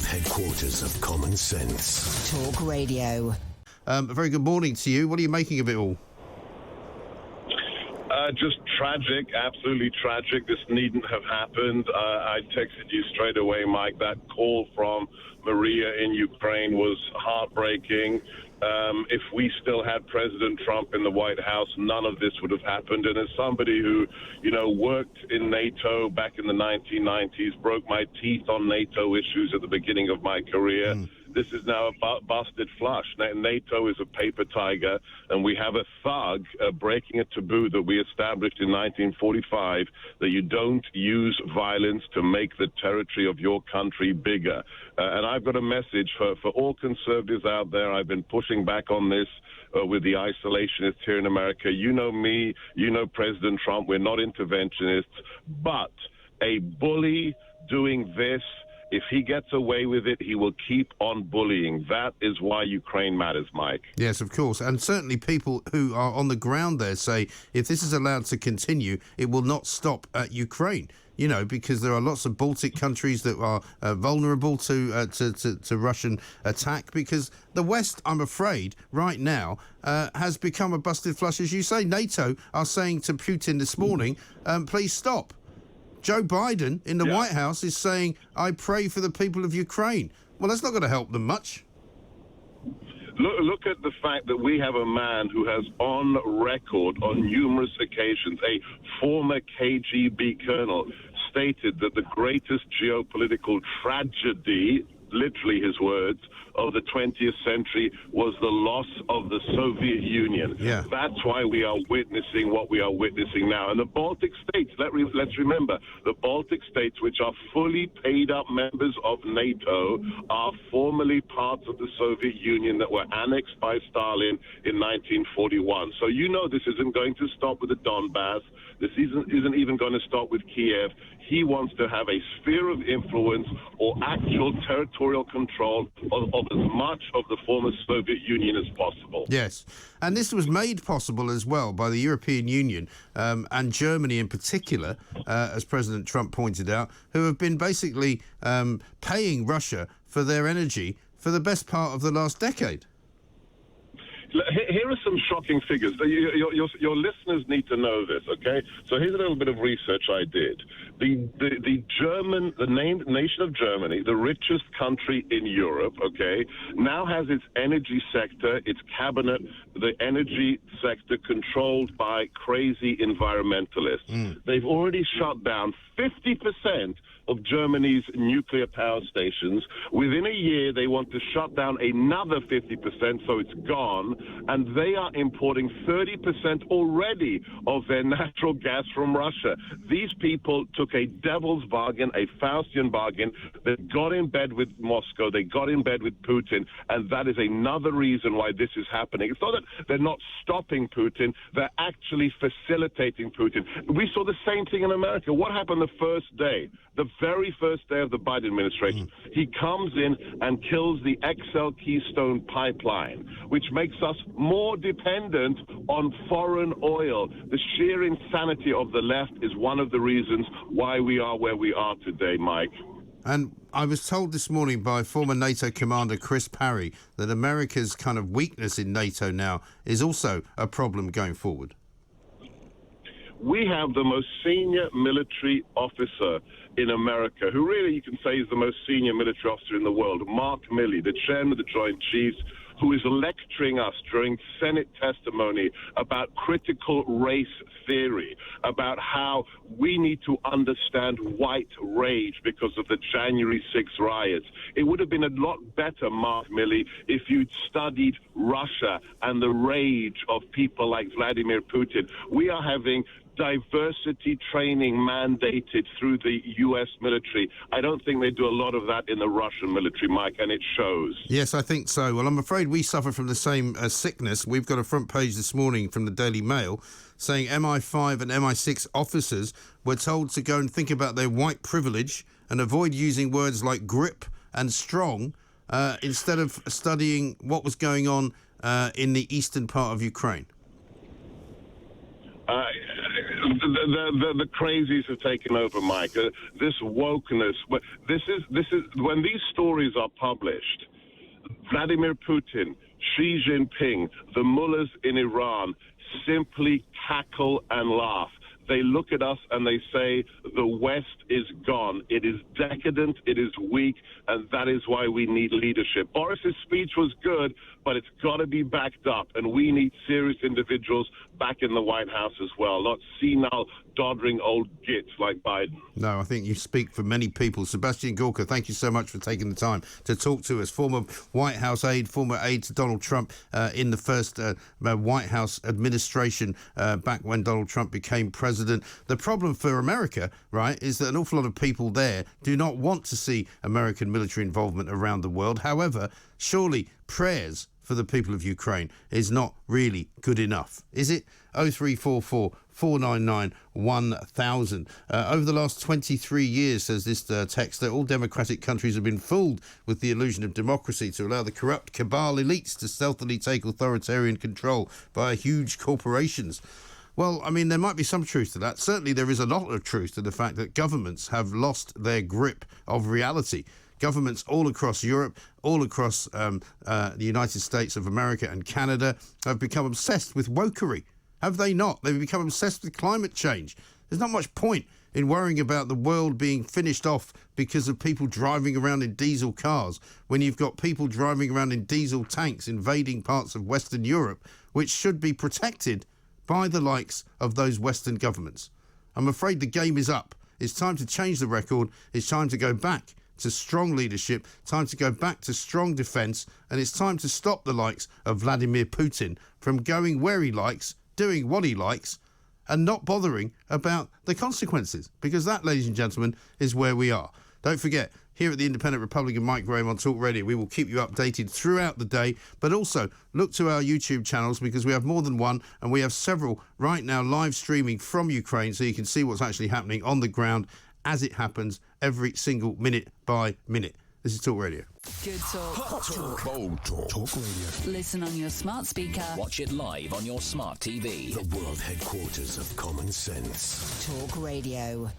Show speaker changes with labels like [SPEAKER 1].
[SPEAKER 1] headquarters of common sense.
[SPEAKER 2] Talk Radio.
[SPEAKER 3] A very good morning to you. What are you making of it all?
[SPEAKER 4] Just tragic, absolutely tragic. This needn't have happened. I texted you straight away, Mike. That call from Maria in Ukraine was heartbreaking. If we still had President Trump in the White House, none of this would have happened. And as somebody who, worked in NATO back in the 1990s, broke my teeth on NATO issues at the beginning of my career, this is now a busted flush. NATO is a paper tiger, and we have a thug breaking a taboo that we established in 1945, that you don't use violence to make the territory of your country bigger. And I've got a message for all conservatives out there. I've been pushing back on this with the isolationists here in America. You know me, you know President Trump. We're not interventionists. But a bully doing this, if he gets away with it, he will keep on bullying. That is why Ukraine matters, Mike.
[SPEAKER 3] Yes, of course. And certainly people who are on the ground there say if this is allowed to continue, it will not stop at Ukraine. Because there are lots of Baltic countries that are vulnerable to Russian attack, because the West, I'm afraid, right now has become a busted flush, as you say. NATO are saying to Putin this morning, please stop. Joe Biden in the White House is saying, I pray for the people of Ukraine. Well, that's not going to help them much.
[SPEAKER 4] Look at the fact that we have a man who has on record on numerous occasions, a former KGB colonel, stated that the greatest geopolitical tragedy, literally his words, of the 20th century was the loss of the Soviet Union.
[SPEAKER 3] Yeah.
[SPEAKER 4] That's why we are witnessing what we are witnessing now. And the Baltic states, let's remember, the Baltic states, which are fully paid up members of NATO, are formerly parts of the Soviet Union that were annexed by Stalin in 1941. So this isn't going to stop with the Donbass. This isn't even going to stop with Kiev. He wants to have a sphere of influence or actual territorial control of as much of the former Soviet Union as possible.
[SPEAKER 3] Yes, and this was made possible as well by the European Union and Germany in particular, as President Trump pointed out, who have been basically paying Russia for their energy for the best part of the last decade.
[SPEAKER 4] Here are some shocking figures. Your listeners need to know this, okay? So here's a little bit of research I did. The nation of Germany, the richest country in Europe, okay, now has its energy sector, its cabinet, the energy sector controlled by crazy environmentalists. They've already shut down 50% of Germany's nuclear power stations. Within a year, they want to shut down another 50%, so it's gone. And they are importing 30% already of their natural gas from Russia. These people took a devil's bargain, a Faustian bargain. They got in bed with Moscow. They got in bed with Putin. And that is another reason why this is happening. It's not that they're not stopping Putin. They're actually facilitating Putin. We saw the same thing in America. What happened the first day? The very first day of the Biden administration, he comes in and kills the XL Keystone pipeline, which makes us more dependent on foreign oil. The sheer insanity of the left is one of the reasons why we are where we are today, Mike.
[SPEAKER 3] And I was told this morning by former NATO commander Chris Parry that America's kind of weakness in NATO now is also a problem going forward.
[SPEAKER 4] We have the most senior military officer in America, who really you can say is the most senior military officer in the world, Mark Milley, the chairman of the Joint Chiefs, who is lecturing us during Senate testimony about critical race theory, about how we need to understand white rage because of the January 6th riots. It would have been a lot better, Mark Milley, if you'd studied Russia and the rage of people like Vladimir Putin. We are having diversity training mandated through the U.S. military. I don't think they do a lot of that in the Russian military, Mike, and it shows.
[SPEAKER 3] Yes, I think so. Well, I'm afraid we suffer from the same sickness. We've got a front page this morning from the Daily Mail saying MI5 and MI6 officers were told to go and think about their white privilege and avoid using words like grip and strong instead of studying what was going on in the eastern part of Ukraine.
[SPEAKER 4] The crazies have taken over, Mike. This wokeness. This is when these stories are published. Vladimir Putin, Xi Jinping, the mullahs in Iran simply cackle and laugh. They look at us and they say, the West is gone. It is decadent, it is weak, and that is why we need leadership. Boris's speech was good, but it's got to be backed up, and we need serious individuals back in the White House as well, not senile, doddering old gits like Biden.
[SPEAKER 3] No, I think you speak for many people. Sebastian Gorka, thank you so much for taking the time to talk to us. Former White House aide, former aide to Donald Trump in the first White House administration back when Donald Trump became president. The problem for America, right, is that an awful lot of people there do not want to see American military involvement around the world. However, surely prayers for the people of Ukraine is not really good enough, is it? 0344 499 1000. Over the last 23 years, says this text, that all democratic countries have been fooled with the illusion of democracy to allow the corrupt cabal elites to stealthily take authoritarian control by huge corporations. Well, I mean, there might be some truth to that. Certainly there is a lot of truth to the fact that governments have lost their grip of reality. Governments all across Europe, all across the United States of America and Canada have become obsessed with wokery. Have they not? They've become obsessed with climate change. There's not much point in worrying about the world being finished off because of people driving around in diesel cars when you've got people driving around in diesel tanks invading parts of Western Europe, which should be protected by the likes of those Western governments. I'm afraid the game is up. It's time to change the record. It's time to go back to strong leadership, time to go back to strong defence, and it's time to stop the likes of Vladimir Putin from going where he likes, doing what he likes, and not bothering about the consequences. Because that, ladies and gentlemen, is where we are. Don't forget, here at the Independent Republican Mike Graham on Talk Radio, we will keep you updated throughout the day, but also look to our YouTube channels because we have more than one, and we have several right now live streaming from Ukraine so you can see what's actually happening on the ground as it happens every single minute by minute. This is Talk Radio.
[SPEAKER 2] Good talk. Hot talk.
[SPEAKER 1] Bold talk. Talk Radio.
[SPEAKER 2] Listen on your smart speaker.
[SPEAKER 5] Watch it live on your smart TV.
[SPEAKER 1] The world headquarters of common sense.
[SPEAKER 2] Talk Radio.